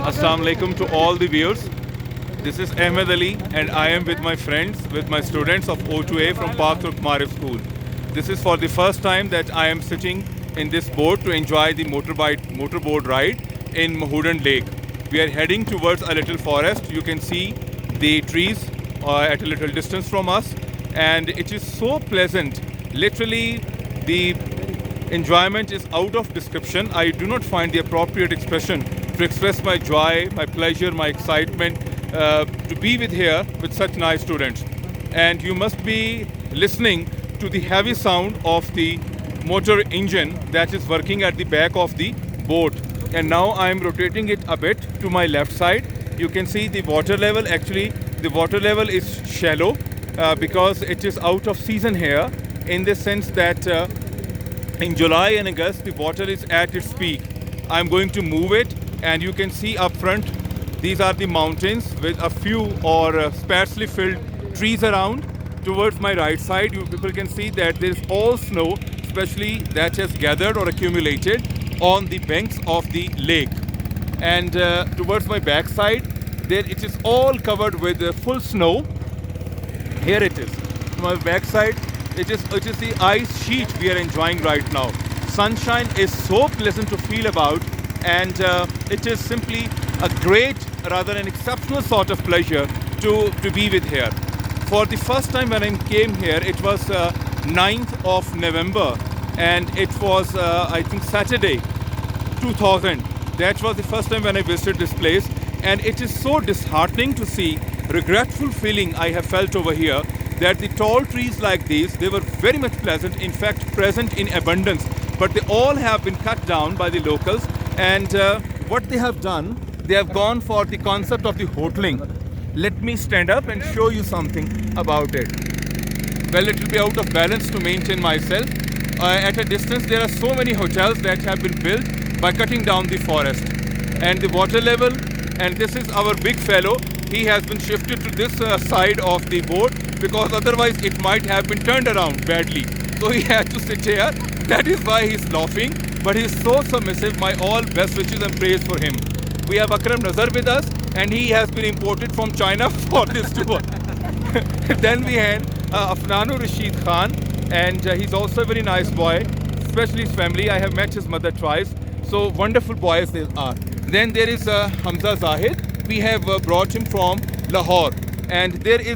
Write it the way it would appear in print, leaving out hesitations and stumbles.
Assalamu alaikum to all the viewers. This is Ahmed Ali and I am with my friends, with my students of O2A from Park Turk Marif School. This is for the first time that I am sitting in this boat to enjoy the motorboat ride in Mahudan Lake. We are heading towards a little forest. You can see the trees at a little distance from us, and it is so pleasant. Literally, the enjoyment is out of description. I do not find the appropriate expression to express my joy, my pleasure, my excitement to be with such nice students. And you must be listening to the heavy sound of the motor engine that is working at the back of the boat. And now I am rotating it a bit to my left side. You can see the water level. Actually, the water level is shallow because it is out of season here, in the sense that in July and August the water is at its peak. I'm going to move it, and you can see up front, these are the mountains with a few or sparsely filled trees around. Towards my right side, you people can see that there is all snow, especially that has gathered or accumulated on the banks of the lake. And towards my back side, there it is all covered with full snow. Here it is. My back side, it is the ice sheet we are enjoying right now. Sunshine is so pleasant to feel about, and it is simply a great, rather an exceptional sort of pleasure to be with here. For the first time when I came here, it was 9th of November, and it was I think Saturday 2000. That was the first time when I visited this place, and it is so disheartening to see, regretful feeling I have felt over here, that the tall trees like these, they were very much pleasant, in fact present in abundance, but they all have been cut down by the locals. And what they have done, they have gone for the concept of the hoteling. Let me stand up and show you something about it. Well, it will be out of balance to maintain myself. At a distance, there are so many hotels that have been built by cutting down the forest. And the water level, and this is our big fellow, he has been shifted to this side of the boat, because otherwise it might have been turned around badly. So he had to sit here. That is why he's laughing. But he's so submissive. My all best wishes and praise for him. We have Akram Nazar with us, and he has been imported from China for this tour. Then we had Afnanu Rashid Khan, and he's also a very nice boy, especially his family. I have met his mother twice. So wonderful boys they are. Then there is Hamza Zahid. We have brought him from Lahore, and there is